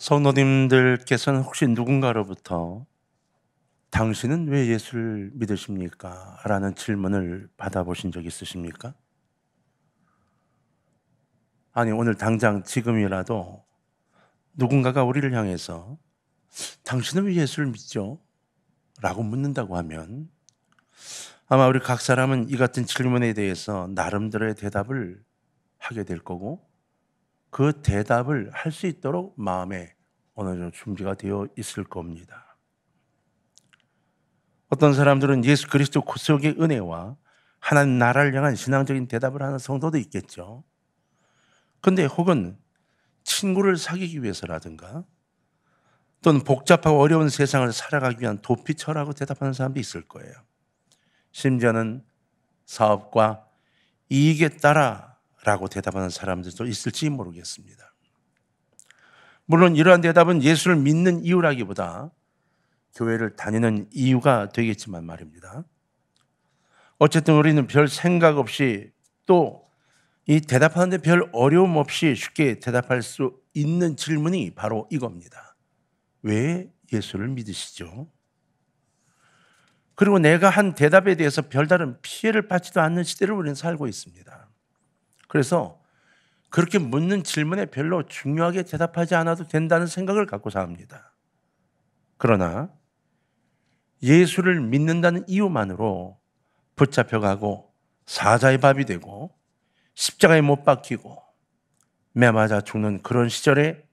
성도님들께서는 혹시 누군가로부터 당신은 왜 예수를 믿으십니까? 라는 질문을 받아보신 적 있으십니까? 아니, 오늘 당장 지금이라도 누군가가 우리를 향해서 당신은 왜 예수를 믿죠? 라고 묻는다고 하면 아마 우리 각 사람은 이 같은 질문에 대해서 나름대로의 대답을 하게 될 거고, 그 대답을 할 수 있도록 마음에 어느 정도 준비가 되어 있을 겁니다. 어떤 사람들은 예수 그리스도 구속의 은혜와 하나님 나라를 향한 신앙적인 대답을 하는 성도도 있겠죠. 근데 혹은 친구를 사귀기 위해서라든가 또는 복잡하고 어려운 세상을 살아가기 위한 도피처라고 대답하는 사람도 있을 거예요. 심지어는 사업과 이익에 따라라고 대답하는 사람들도 있을지 모르겠습니다. 물론 이러한 대답은 예수를 믿는 이유라기보다 교회를 다니는 이유가 되겠지만 말입니다. 어쨌든 우리는 별 생각 없이 또 이 대답하는데 별 어려움 없이 쉽게 대답할 수 있는 질문이 바로 이겁니다. 왜 예수를 믿으시죠? 그리고 내가 한 대답에 대해서 별다른 피해를 받지도 않는 시대를 우리는 살고 있습니다. 그래서 그렇게 묻는 질문에 별로 중요하게 대답하지 않아도 된다는 생각을 갖고 삽니다. 그러나 예수를 믿는다는 이유만으로 붙잡혀가고 사자의 밥이 되고 십자가에 못 박히고 매맞아 죽는 그런 시절에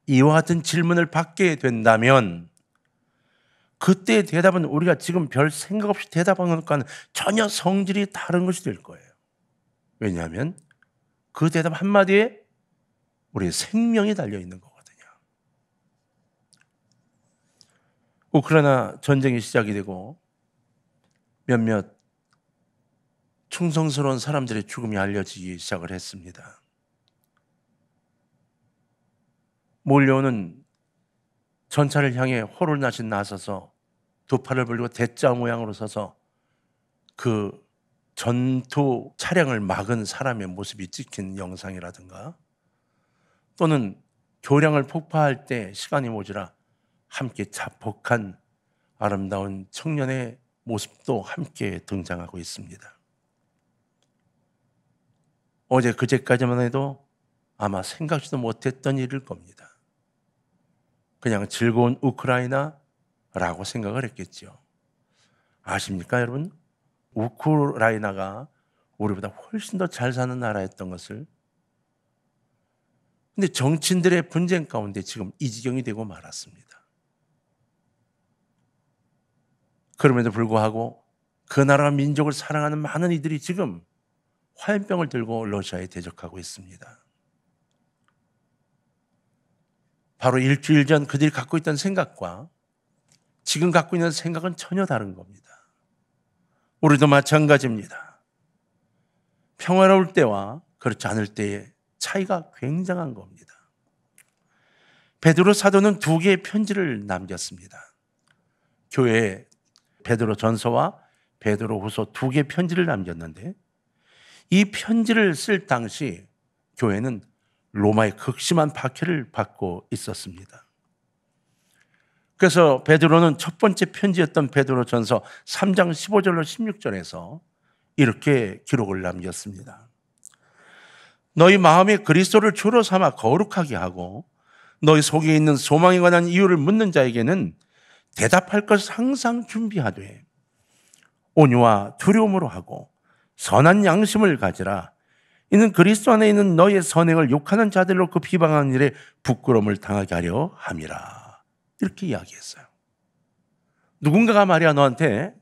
이와 같은 질문을 받게 된다면 그때의 대답은 우리가 지금 별 생각 없이 대답하는 것과는 전혀 성질이 다른 것이 될 거예요. 왜냐하면 그 대답 한마디에 우리의 생명이 달려있는 거거든요. 우크라이나 전쟁이 시작이 되고 몇몇 충성스러운 사람들의 죽음이 알려지기 시작을 했습니다. 몰려오는 전차를 향해 호를 나신 나서서 두 팔을 벌리고 대자 모양으로 서서 그 전투 차량을 막은 사람의 모습이 찍힌 영상이라든가 또는 교량을 폭파할 때 시간이 모자라 함께 자폭한 아름다운 청년의 모습도 함께 등장하고 있습니다. 어제 그제까지만 해도 아마 생각지도 못했던 일일 겁니다. 그냥 즐거운 우크라이나라고 생각을 했겠죠. 아십니까 여러분? 우크라이나가 우리보다 훨씬 더 잘 사는 나라였던 것을. 근데 정치인들의 분쟁 가운데 지금 이 지경이 되고 말았습니다. 그럼에도 불구하고 그 나라 민족을 사랑하는 많은 이들이 지금 화염병을 들고 러시아에 대적하고 있습니다. 바로 일주일 전 그들이 갖고 있던 생각과 지금 갖고 있는 생각은 전혀 다른 겁니다. 우리도 마찬가지입니다. 평화로울 때와 그렇지 않을 때의 차이가 굉장한 겁니다. 베드로 사도는 두 개의 편지를 남겼습니다. 교회에 베드로 전서와 베드로 후서 두 개의 편지를 남겼는데 이 편지를 쓸 당시 교회는 로마의 극심한 박해를 받고 있었습니다. 그래서 베드로는 첫 번째 편지였던 베드로 전서 3장 15절로 16절에서 이렇게 기록을 남겼습니다. 너희 마음에 그리스도를 주로 삼아 거룩하게 하고 너희 속에 있는 소망에 관한 이유를 묻는 자에게는 대답할 것을 항상 준비하되 온유와 두려움으로 하고 선한 양심을 가지라. 이는 그리스도 안에 있는 너의 선행을 욕하는 자들로 그 비방하는 일에 부끄러움을 당하게 하려 함이라. 이렇게 이야기했어요. 누군가가 말이야 너한테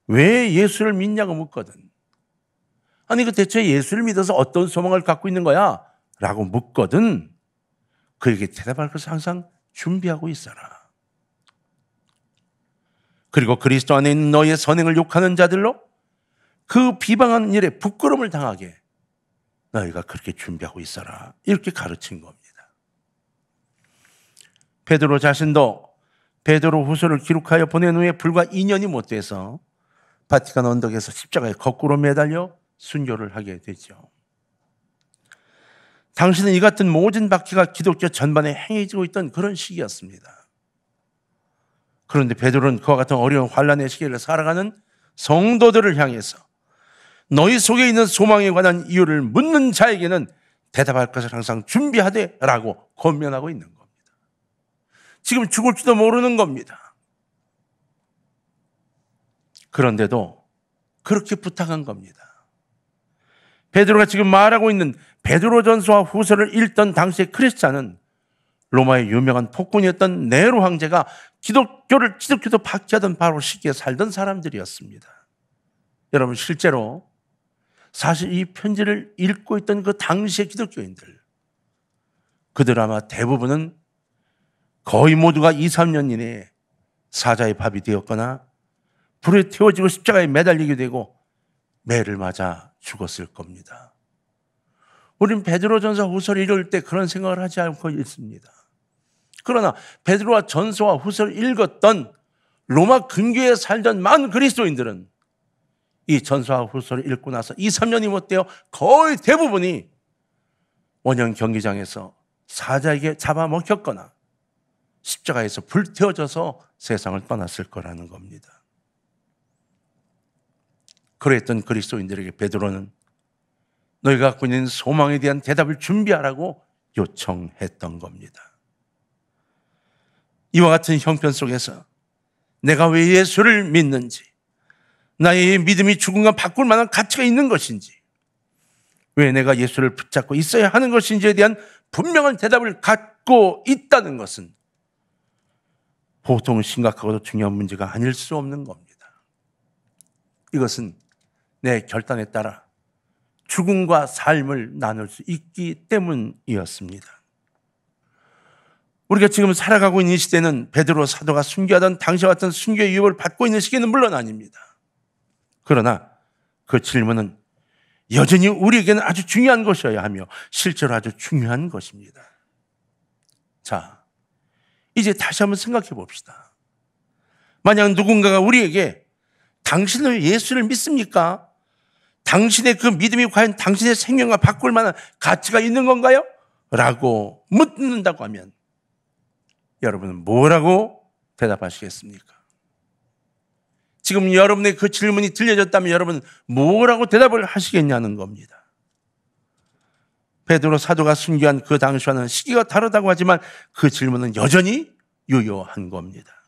왜 예수를 믿냐고 묻거든. 아니 그 대체 예수를 믿어서 어떤 소망을 갖고 있는 거야? 라고 묻거든. 그에게 대답할 것을 항상 준비하고 있어라. 그리고 그리스도 안에 있는 너의 선행을 욕하는 자들로 그 비방하는 일에 부끄러움을 당하게 너희가 그렇게 준비하고 있어라. 이렇게 가르친 겁니다. 베드로 자신도 베드로 후서를 기록하여 보낸 후에 불과 2년이 못 돼서 바티칸 언덕에서 십자가에 거꾸로 매달려 순교를 하게 되죠. 당시는 이 같은 모진 박해가 기독교 전반에 행해지고 있던 그런 시기였습니다. 그런데 베드로는 그와 같은 어려운 환란의 시기를 살아가는 성도들을 향해서 너희 속에 있는 소망에 관한 이유를 묻는 자에게는 대답할 것을 항상 준비하되 라고 권면하고 있는 겁니다. 지금 죽을지도 모르는 겁니다. 그런데도 그렇게 부탁한 겁니다. 베드로가 지금 말하고 있는 베드로전서와 후서를 읽던 당시의 크리스찬은 로마의 유명한 폭군이었던 네로 황제가 기독교도 박해하던 바로 시기에 살던 사람들이었습니다. 여러분, 실제로 사실 이 편지를 읽고 있던 그 당시의 기독교인들, 그들 아마 대부분은 거의 모두가 2, 3년 이내에 사자의 밥이 되었거나 불에 태워지고 십자가에 매달리게 되고 매를 맞아 죽었을 겁니다. 우린 베드로전서 후서를 읽을 때 그런 생각을 하지 않고 있습니다. 그러나 베드로와 전서와 후서를 읽었던 로마 근교에 살던 많은 그리스도인들은 이 전서와 후서를 읽고 나서 2, 3년이 못 되어 거의 대부분이 원형 경기장에서 사자에게 잡아먹혔거나 십자가에서 불태워져서 세상을 떠났을 거라는 겁니다. 그랬던 그리스도인들에게 베드로는 너희가 갖고 있는 소망에 대한 대답을 준비하라고 요청했던 겁니다. 이와 같은 형편 속에서 내가 왜 예수를 믿는지, 나의 믿음이 죽음과 바꿀 만한 가치가 있는 것인지, 왜 내가 예수를 붙잡고 있어야 하는 것인지에 대한 분명한 대답을 갖고 있다는 것은 보통 심각하고도 중요한 문제가 아닐 수 없는 겁니다. 이것은 내 결단에 따라 죽음과 삶을 나눌 수 있기 때문이었습니다. 우리가 지금 살아가고 있는 시대는 베드로 사도가 순교하던 당시와 같은 순교의 유혹을 받고 있는 시기는 물론 아닙니다. 그러나 그 질문은 여전히 우리에게는 아주 중요한 것이어야 하며 실제로 아주 중요한 것입니다. 자, 이제 다시 한번 생각해 봅시다. 만약 누군가가 우리에게 당신은 예수를 믿습니까? 당신의 그 믿음이 과연 당신의 생명과 바꿀 만한 가치가 있는 건가요? 라고 묻는다고 하면 여러분은 뭐라고 대답하시겠습니까? 지금 여러분의 그 질문이 들려졌다면 여러분은 뭐라고 대답을 하시겠냐는 겁니다. 베드로 사도가 순교한 그 당시와는 시기가 다르다고 하지만 그 질문은 여전히 유효한 겁니다.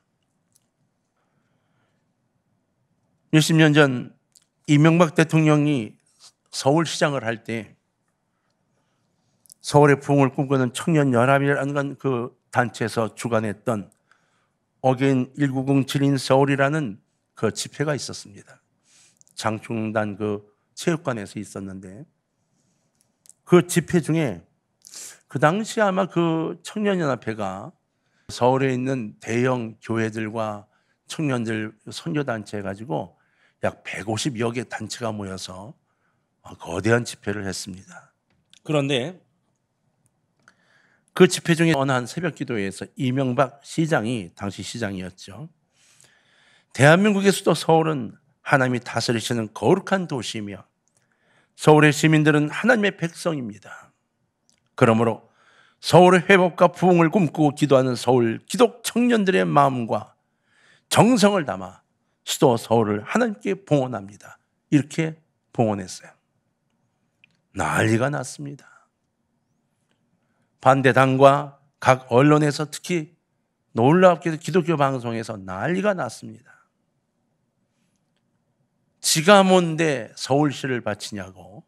몇십 년 전 이명박 대통령이 서울시장을 할 때 서울의 부흥을 꿈꾸는 청년연합이라는 그 단체에서 주관했던 어게인 1990 지린 서울이라는 그 집회가 있었습니다. 장충단 그 체육관에서 있었는데 그 집회 중에 그 당시 아마 그 청년연합회가 서울에 있는 대형 교회들과 청년들 선교단체 해가지고 약 150여 개 단체가 모여서 거대한 집회를 했습니다. 그런데 그 집회 중에 어느 한 새벽 기도회에서 이명박 시장이, 당시 시장이었죠, 대한민국의 수도 서울은 하나님이 다스리시는 거룩한 도시이며 서울의 시민들은 하나님의 백성입니다. 그러므로 서울의 회복과 부흥을 꿈꾸고 기도하는 서울 기독 청년들의 마음과 정성을 담아 수도 서울을 하나님께 봉헌합니다. 이렇게 봉헌했어요. 난리가 났습니다. 반대당과 각 언론에서 특히 놀랍게도 기독교 방송에서 난리가 났습니다. 지가 뭔데 서울시를 바치냐고,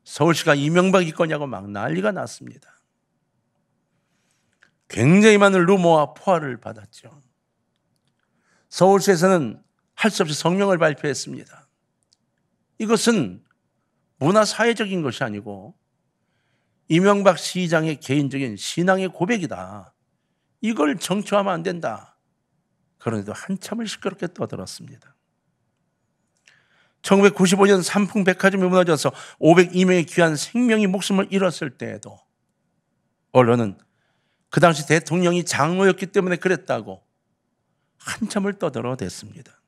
서울시가 이명박이 거냐고 막 난리가 났습니다. 굉장히 많은 루머와 포화를 받았죠. 서울시에서는 할 수 없이 성명을 발표했습니다. 이것은 문화사회적인 것이 아니고 이명박 시장의 개인적인 신앙의 고백이다. 이걸 정치화하면 안 된다. 그런데도 한참을 시끄럽게 떠들었습니다. 1995년 삼풍백화점이 무너져서 502명의 귀한 생명이 목숨을 잃었을 때에도 언론은 그 당시 대통령이 장로였기 때문에 그랬다고 한참을 떠들어댔습니다.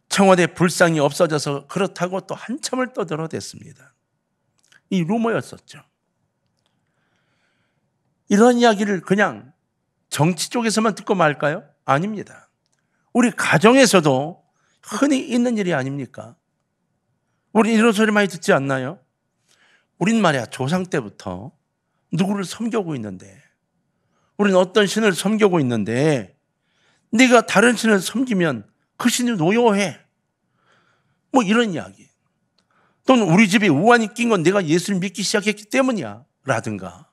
청와대 불상이 없어져서 그렇다고 또 한참을 떠들어댔습니다. 이 루머였었죠. 이런 이야기를 그냥 정치 쪽에서만 듣고 말까요? 아닙니다. 우리 가정에서도 흔히 있는 일이 아닙니까? 우리 이런 소리 많이 듣지 않나요? 우린 말이야 조상 때부터 누구를 섬기고 있는데, 우리는 어떤 신을 섬기고 있는데 네가 다른 신을 섬기면 그 신이 노여해. 뭐 이런 이야기. 또는 우리 집에 우환이 낀 건 내가 예수를 믿기 시작했기 때문이야 라든가,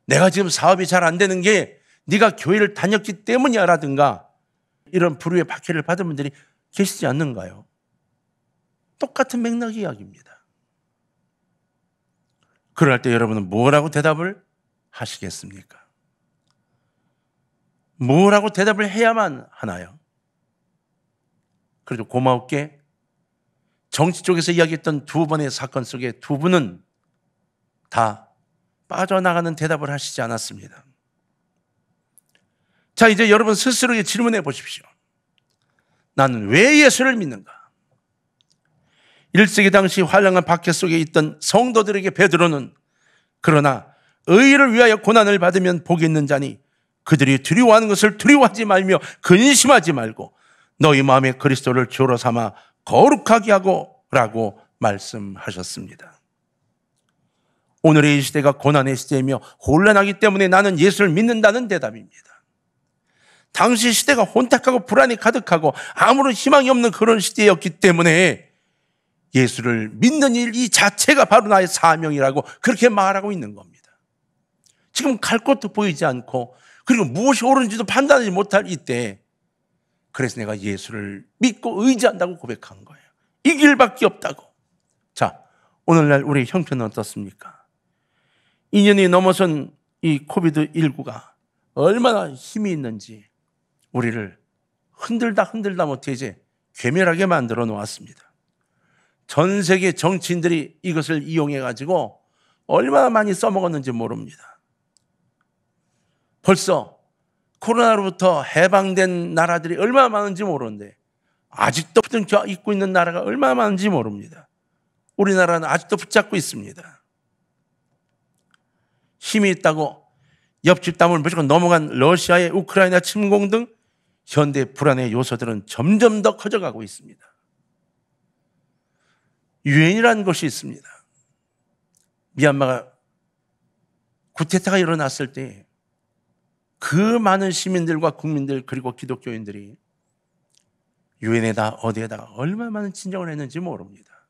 내가 지금 사업이 잘 안 되는 게 네가 교회를 다녔기 때문이야 라든가, 이런 불의의 박해를 받은 분들이 계시지 않는가요? 똑같은 맥락의 이야기입니다. 그럴 때 여러분은 뭐라고 대답을 하시겠습니까? 뭐라고 대답을 해야만 하나요? 그래도 고마웠게 정치 쪽에서 이야기했던 두 번의 사건 속에 두 분은 다 빠져나가는 대답을 하시지 않았습니다. 자, 이제 여러분 스스로에게 질문해 보십시오. 나는 왜 예수를 믿는가? 1세기 당시 환란한 박해 속에 있던 성도들에게 베드로는, 그러나 의를 위하여 고난을 받으면 복이 있는 자니 그들이 두려워하는 것을 두려워하지 말며 근심하지 말고 너희 마음에 그리스도를 주로 삼아 거룩하게 하고 라고 말씀하셨습니다. 오늘의 이 시대가 고난의 시대이며 혼란하기 때문에 나는 예수를 믿는다는 대답입니다. 당시 시대가 혼탁하고 불안이 가득하고 아무런 희망이 없는 그런 시대였기 때문에 예수를 믿는 일 이 자체가 바로 나의 사명이라고 그렇게 말하고 있는 겁니다. 지금 갈 곳도 보이지 않고, 그리고 무엇이 옳은지도 판단하지 못할 이때, 그래서 내가 예수를 믿고 의지한다고 고백한 거예요. 이 길밖에 없다고. 자, 오늘날 우리 형편은 어떻습니까? 2년이 넘어선 이 코비드19가 얼마나 힘이 있는지 우리를 흔들다 못해 이제 괴멸하게 만들어 놓았습니다. 전 세계 정치인들이 이것을 이용해 가지고 얼마나 많이 써먹었는지 모릅니다. 벌써 코로나로부터 해방된 나라들이 얼마나 많은지 모르는데 아직도 붙들겨 있고 있는 나라가 얼마나 많은지 모릅니다. 우리나라는 아직도 붙잡고 있습니다. 힘이 있다고 옆집 담을 무조건 넘어간 러시아의 우크라이나 침공 등 현대 불안의 요소들은 점점 더 커져가고 있습니다. 유엔이라는 것이 있습니다. 미얀마가 쿠데타가 일어났을 때 그 많은 시민들과 국민들 그리고 기독교인들이 유엔에다 어디에다가 얼마나 많은 진정을 했는지 모릅니다.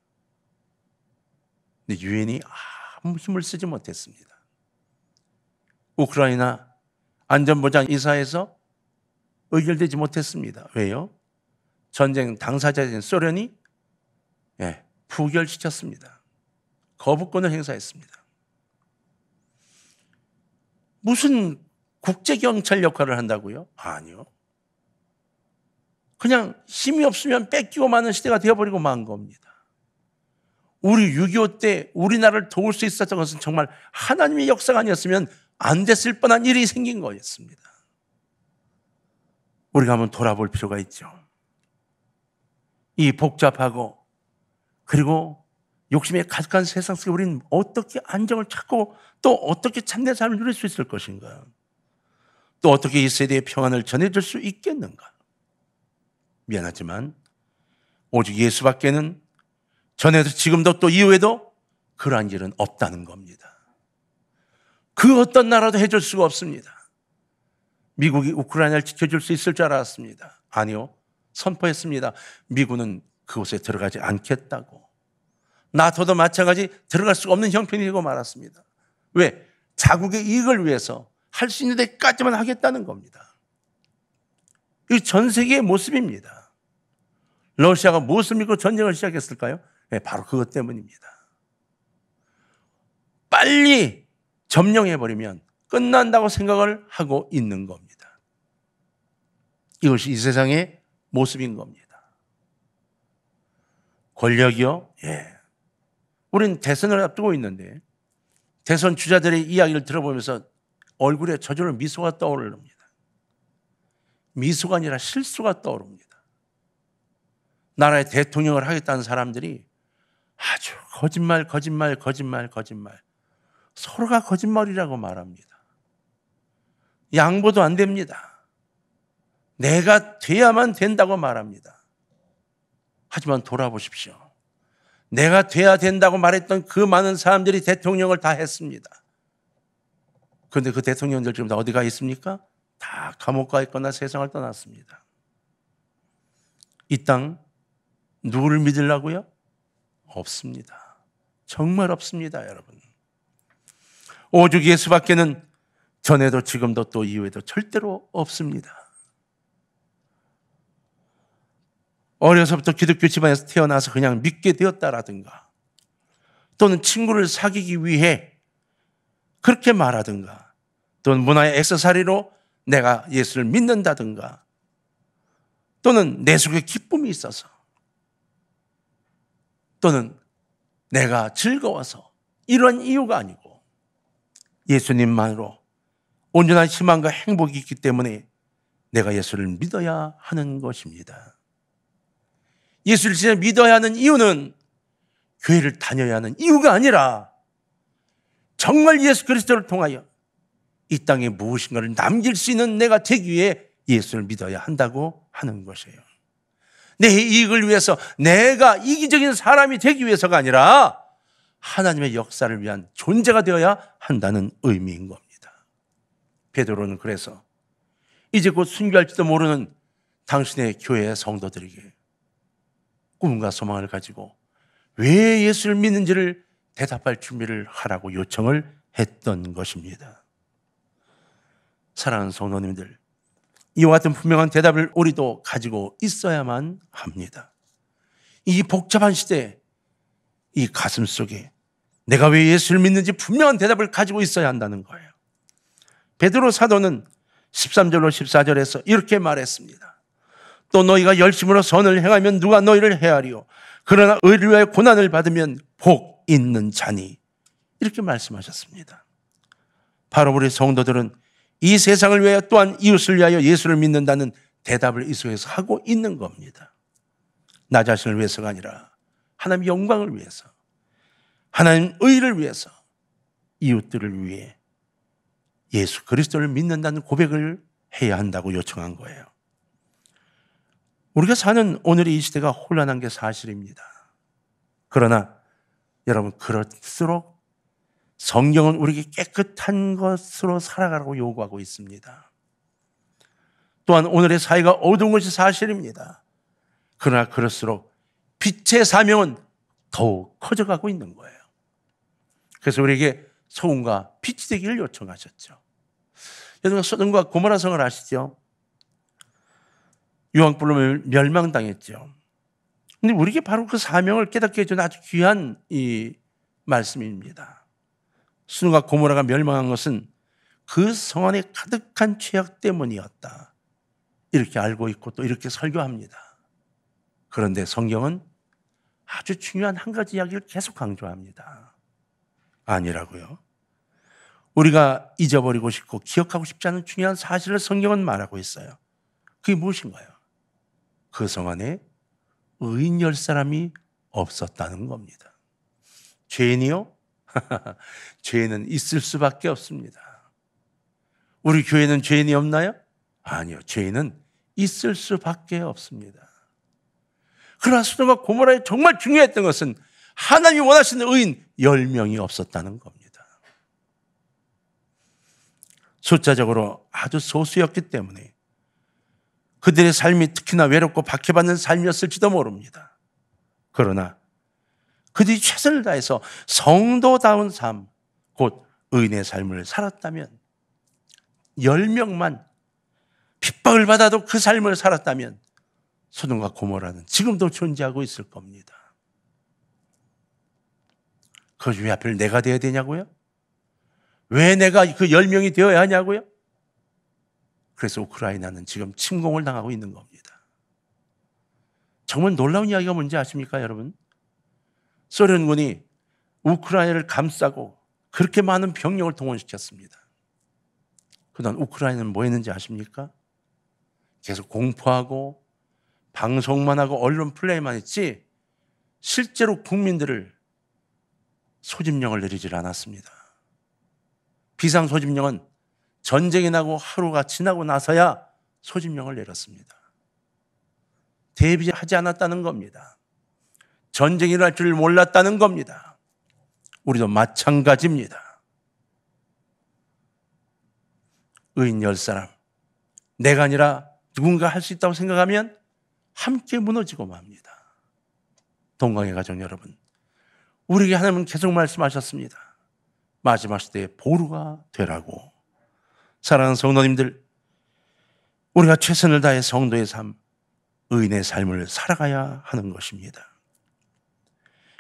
근데 유엔이 아무 힘을 쓰지 못했습니다. 우크라이나 안전보장 이사에서 의결되지 못했습니다. 왜요? 전쟁 당사자인 소련이 부결시켰습니다. 거부권을 행사했습니다. 무슨 국제경찰 역할을 한다고요? 아니요. 그냥 힘이 없으면 뺏기고 마는 시대가 되어버리고 만 겁니다. 우리 6.25 때 우리나라를 도울 수 있었던 것은 정말 하나님의 역사가 아니었으면 안 됐을 뻔한 일이 생긴 거였습니다. 우리가 한번 돌아볼 필요가 있죠. 이 복잡하고 그리고 욕심에 가득한 세상 속에 우리는 어떻게 안정을 찾고 또 어떻게 참된 삶을 누릴 수 있을 것인가? 또 어떻게 이 세대의 평안을 전해줄 수 있겠는가? 미안하지만 오직 예수밖에는 전에도 지금도 또 이후에도 그러한 일은 없다는 겁니다. 그 어떤 나라도 해줄 수가 없습니다. 미국이 우크라이나를 지켜줄 수 있을 줄 알았습니다. 아니요. 선포했습니다. 미국은 그곳에 들어가지 않겠다고. 나토도 마찬가지 들어갈 수가 없는 형편이 되고 말았습니다. 왜? 자국의 이익을 위해서 할 수 있는 데까지만 하겠다는 겁니다. 이 전 세계의 모습입니다. 러시아가 무엇을 믿고 전쟁을 시작했을까요? 네, 바로 그것 때문입니다. 빨리 점령해버리면 끝난다고 생각을 하고 있는 겁니다. 이것이 이 세상의 모습인 겁니다. 권력이요? 예. 우린 대선을 앞두고 있는데 대선 주자들의 이야기를 들어보면서 얼굴에 저절로 미소가 떠오릅니다. 미소가 아니라 실수가 떠오릅니다. 나라의 대통령을 하겠다는 사람들이 아주 거짓말. 서로가 거짓말이라고 말합니다. 양보도 안 됩니다. 내가 돼야만 된다고 말합니다. 하지만 돌아보십시오. 내가 돼야 된다고 말했던 그 많은 사람들이 대통령을 다 했습니다. 그런데 그 대통령들 지금 다 어디 가 있습니까? 다 감옥 가 있거나 세상을 떠났습니다. 이 땅 누구를 믿으려고요? 없습니다. 정말 없습니다, 여러분. 오직 예수밖에는 전에도 지금도 또 이후에도 절대로 없습니다. 어려서부터 기독교 집안에서 태어나서 그냥 믿게 되었다라든가 또는 친구를 사귀기 위해 그렇게 말하든가 또는 문화의 액세서리로 내가 예수를 믿는다든가 또는 내 속에 기쁨이 있어서 또는 내가 즐거워서 이런 이유가 아니고 예수님만으로 온전한 희망과 행복이 있기 때문에 내가 예수를 믿어야 하는 것입니다. 예수를 진짜 믿어야 하는 이유는 교회를 다녀야 하는 이유가 아니라 정말 예수 그리스도를 통하여 이 땅에 무엇인가를 남길 수 있는 내가 되기 위해 예수를 믿어야 한다고 하는 것이에요. 내 이익을 위해서 내가 이기적인 사람이 되기 위해서가 아니라 하나님의 역사를 위한 존재가 되어야 한다는 의미인 겁니다. 베드로는 그래서 이제 곧 순교할지도 모르는 당신의 교회의 성도들에게 꿈과 소망을 가지고 왜 예수를 믿는지를 대답할 준비를 하라고 요청을 했던 것입니다. 사랑하는 성도님들, 이와 같은 분명한 대답을 우리도 가지고 있어야만 합니다. 이 복잡한 시대에 이 가슴 속에 내가 왜 예수를 믿는지 분명한 대답을 가지고 있어야 한다는 거예요. 베드로 사도는 13절로 14절에서 이렇게 말했습니다. 또 너희가 열심으로 선을 행하면 누가 너희를 해하리요. 그러나 의를 위하여 고난을 받으면 복 있는 자니. 이렇게 말씀하셨습니다. 바로 우리 성도들은 이 세상을 위하여 또한 이웃을 위하여 예수를 믿는다는 대답을 이 속에서 하고 있는 겁니다. 나 자신을 위해서가 아니라 하나님의 영광을 위해서, 하나님 의를 위해서, 이웃들을 위해 예수 그리스도를 믿는다는 고백을 해야 한다고 요청한 거예요. 우리가 사는 오늘의 이 시대가 혼란한 게 사실입니다. 그러나 여러분, 그럴수록 성경은 우리에게 깨끗한 것으로 살아가라고 요구하고 있습니다. 또한 오늘의 사회가 어두운 것이 사실입니다. 그러나 그럴수록 빛의 사명은 더욱 커져가고 있는 거예요. 그래서 우리에게 소금과 빛이 되기를 요청하셨죠. 여러분, 소돔과 고모라 성을 아시죠? 유황불로 멸망당했죠. 근데 우리에게 바로 그 사명을 깨닫게 해준 아주 귀한 이 말씀입니다. 소돔과 고모라가 멸망한 것은 그 성 안에 가득한 죄악 때문이었다. 이렇게 알고 있고 또 이렇게 설교합니다. 그런데 성경은 아주 중요한 한 가지 이야기를 계속 강조합니다. 아니라고요. 우리가 잊어버리고 싶고 기억하고 싶지 않은 중요한 사실을 성경은 말하고 있어요. 그게 무엇인가요? 그 성 안에 의인 10사람이 없었다는 겁니다. 죄인이요? 죄인은 있을 수밖에 없습니다. 우리 교회는 죄인이 없나요? 아니요. 죄인은 있을 수밖에 없습니다. 그러나 소돔과 고모라에 정말 중요했던 것은 하나님이 원하시는 의인 10명이 없었다는 겁니다. 숫자적으로 아주 소수였기 때문에 그들의 삶이 특히나 외롭고 박해받는 삶이었을지도 모릅니다. 그러나 그들이 최선을 다해서 성도다운 삶, 곧 의인의 삶을 살았다면 10명만 핍박을 받아도 그 삶을 살았다면 소돔과 고모라는 지금도 존재하고 있을 겁니다. 그것 왜 하필 내가 되어야 되냐고요? 왜 내가 그 10명이 되어야 하냐고요? 그래서 우크라이나는 지금 침공을 당하고 있는 겁니다. 정말 놀라운 이야기가 뭔지 아십니까, 여러분? 소련군이 우크라이나를 감싸고 그렇게 많은 병력을 동원시켰습니다. 그동안 우크라이나는 뭐 했는지 아십니까? 계속 공포하고 방송만 하고 언론 플레이만 했지 실제로 국민들을 소집령을 내리질 않았습니다. 비상소집령은 전쟁이 나고 하루가 지나고 나서야 소집령을 내렸습니다. 대비하지 않았다는 겁니다. 전쟁이 일어날 줄 몰랐다는 겁니다. 우리도 마찬가지입니다. 의인 10사람, 내가 아니라 누군가 할 수 있다고 생각하면 함께 무너지고 맙니다. 동강의 가족 여러분, 우리에게 하나님은 계속 말씀하셨습니다. 마지막 시대에 보루가 되라고. 사랑하는 성도님들, 우리가 최선을 다해 성도의 삶, 의인의 삶을 살아가야 하는 것입니다.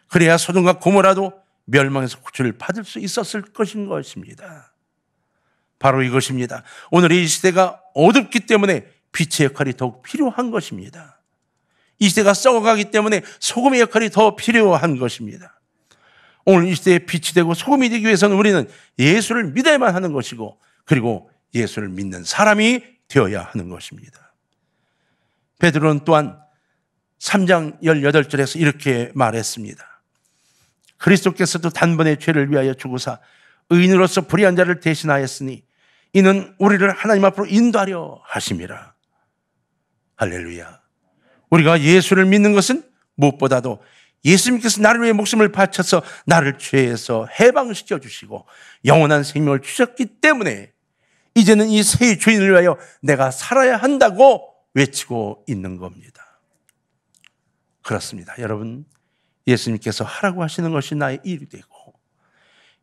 그래야 소돔과 고모라도 멸망에서 구출을 받을 수 있었을 것입니다. 바로 이것입니다. 오늘 이 시대가 어둡기 때문에 빛의 역할이 더욱 필요한 것입니다. 이 시대가 썩어가기 때문에 소금의 역할이 더 필요한 것입니다. 오늘 이 시대에 빛이 되고 소금이 되기 위해서는 우리는 예수를 믿어야만 하는 것이고, 그리고 예수를 믿는 사람이 되어야 하는 것입니다. 베드로는 또한 3장 18절에서 이렇게 말했습니다. 그리스도께서도 단번에 죄를 위하여 죽으사 의인으로서 불의한 자를 대신하였으니 이는 우리를 하나님 앞으로 인도하려 하심이라. 할렐루야. 우리가 예수를 믿는 것은 무엇보다도 예수님께서 나를 위해 목숨을 바쳐서 나를 죄에서 해방시켜 주시고 영원한 생명을 주셨기 때문에 이제는 이 새 주인을 위하여 내가 살아야 한다고 외치고 있는 겁니다. 그렇습니다. 여러분, 예수님께서 하라고 하시는 것이 나의 일이 되고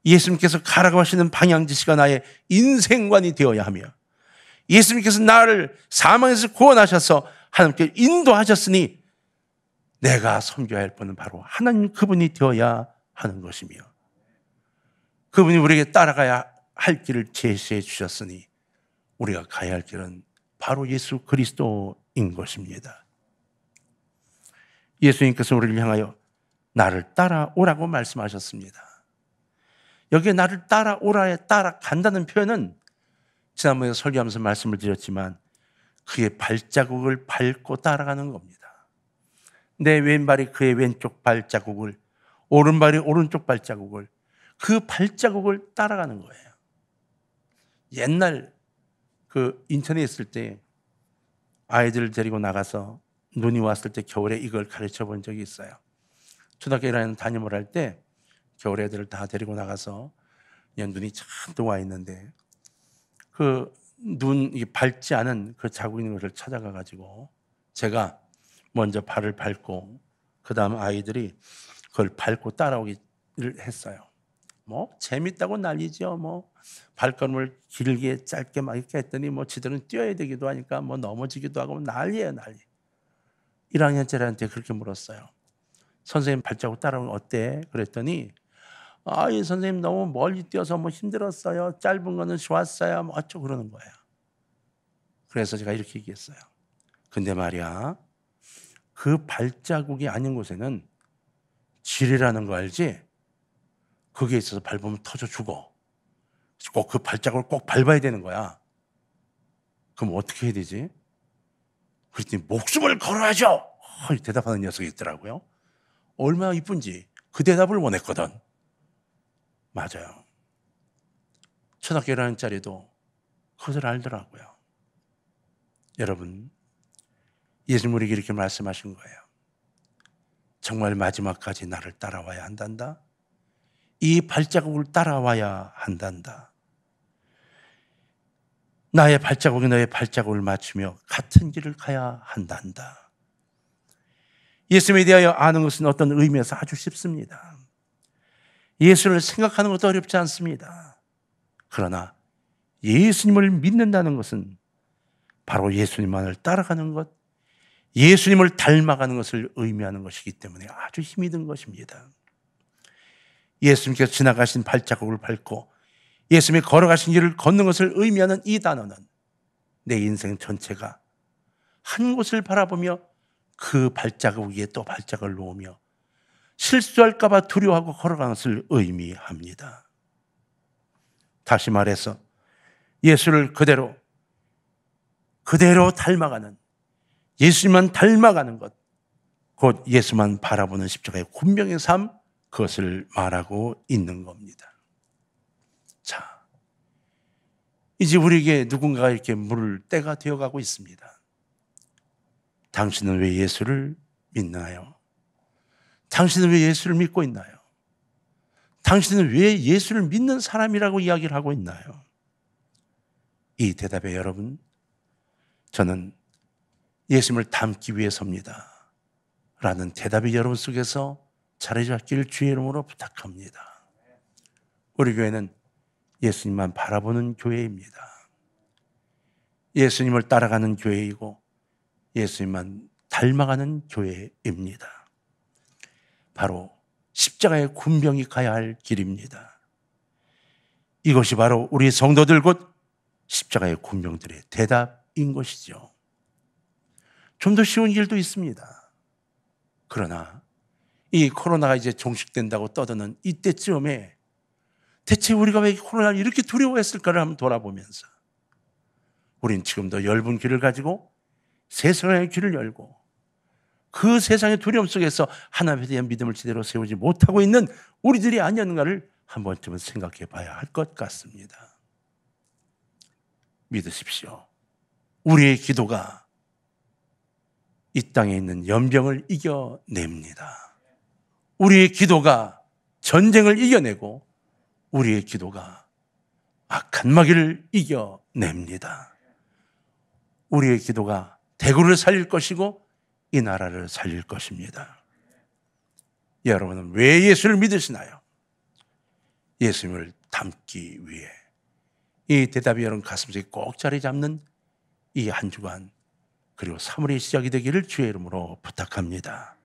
예수님께서 가라고 하시는 방향지시가 나의 인생관이 되어야 하며 예수님께서 나를 사망에서 구원하셔서 하나님께 인도하셨으니 내가 섬겨야 할 분은 바로 하나님 그분이 되어야 하는 것이며 그분이 우리에게 따라가야 할 길을 제시해 주셨으니 우리가 가야 할 길은 바로 예수 그리스도인 것입니다. 예수님께서 우리를 향하여 나를 따라오라고 말씀하셨습니다. 여기에 나를 따라오라에 따라간다는 표현은 지난번에 설교하면서 말씀을 드렸지만 그의 발자국을 밟고 따라가는 겁니다. 내 왼발이 그의 왼쪽 발자국을, 오른발이 오른쪽 발자국을, 그 발자국을 따라가는 거예요. 옛날 그 인천에 있을 때 아이들을 데리고 나가서 눈이 왔을 때 겨울에 이걸 가르쳐 본 적이 있어요. 초등학교 1학년 담임을 할 때 겨울 애들을 다 데리고 나가서 그냥 눈이 잔뜩 와 있는데 그 눈 밟지 않은 그 자국 있는 것을 찾아가 가지고 제가 먼저 발을 밟고 그 다음 아이들이 그걸 밟고 따라오기를 했어요. 뭐 재밌다고 난리죠. 뭐 발걸음을 길게 짧게 막 이렇게 했더니 뭐 지들은 뛰어야 되기도 하니까 뭐 넘어지기도 하고 난리예요, 난리. 1학년짜리한테 그렇게 물었어요. 선생님 발자국 따라오면 어때? 그랬더니 이 선생님 너무 멀리 뛰어서 뭐 힘들었어요. 짧은 거는 좋았어요. 뭐 어쩌고 그러는 거예요. 그래서 제가 이렇게 얘기했어요. 근데 말이야, 그 발자국이 아닌 곳에는 지뢰라는 거 알지? 그게 있어서 밟으면 터져 죽어. 꼭 그 발자국을 꼭 밟아야 되는 거야. 그럼 어떻게 해야 되지? 그랬더니 목숨을 걸어야죠. 대답하는 녀석이 있더라고요. 얼마나 이쁜지 그 대답을 원했거든. 맞아요. 초등학교 1학년짜리도 그것을 알더라고요. 여러분, 예수님 우리에게 이렇게 말씀하신 거예요. 정말 마지막까지 나를 따라와야 한단다. 이 발자국을 따라와야 한단다. 나의 발자국이 너의 발자국을 맞추며 같은 길을 가야 한단다. 예수님에 대하여 아는 것은 어떤 의미에서 아주 쉽습니다. 예수를 생각하는 것도 어렵지 않습니다. 그러나 예수님을 믿는다는 것은 바로 예수님만을 따라가는 것, 예수님을 닮아가는 것을 의미하는 것이기 때문에 아주 힘이 든 것입니다. 예수님께서 지나가신 발자국을 밟고 예수님이 걸어가신 길을 걷는 것을 의미하는 이 단어는 내 인생 전체가 한 곳을 바라보며 그 발자국 위에 또 발자국을 놓으며 실수할까 봐 두려워하고 걸어가는 것을 의미합니다. 다시 말해서 예수를 그대로 닮아가는, 예수님만 닮아가는 것, 곧 예수만 바라보는 십자가의 군병의 삶, 그것을 말하고 있는 겁니다. 자, 이제 우리에게 누군가가 이렇게 물을 때가 되어가고 있습니다. 당신은 왜 예수를 믿나요? 당신은 왜 예수를 믿고 있나요? 당신은 왜 예수를 믿는 사람이라고 이야기를 하고 있나요? 이 대답에 여러분, 저는 예수님을 닮기 위해서입니다 라는 대답이 여러분 속에서 자리잡기를 주의 이름으로 부탁합니다. 우리 교회는 예수님만 바라보는 교회입니다. 예수님을 따라가는 교회이고 예수님만 닮아가는 교회입니다. 바로 십자가의 군병이 가야 할 길입니다. 이것이 바로 우리 성도들 곧 십자가의 군병들의 대답인 것이죠. 좀 더 쉬운 길도 있습니다. 그러나 이 코로나가 이제 종식된다고 떠드는 이때쯤에 대체 우리가 왜 코로나를 이렇게 두려워했을까를 한번 돌아보면서 우린 지금도 엷은 귀를 가지고 세상의 귀를 열고 그 세상의 두려움 속에서 하나님에 대한 믿음을 제대로 세우지 못하고 있는 우리들이 아니었는가를 한 번쯤은 생각해 봐야 할 것 같습니다. 믿으십시오. 우리의 기도가 이 땅에 있는 연병을 이겨냅니다. 우리의 기도가 전쟁을 이겨내고 우리의 기도가 악한 마귀를 이겨냅니다. 우리의 기도가 대구를 살릴 것이고 이 나라를 살릴 것입니다. 여러분은 왜 예수를 믿으시나요? 예수님을 닮기 위해. 이 대답이 여러분 가슴속에 꼭 자리 잡는 이 한 주간 그리고 3월의 시작이 되기를 주의 이름으로 부탁합니다.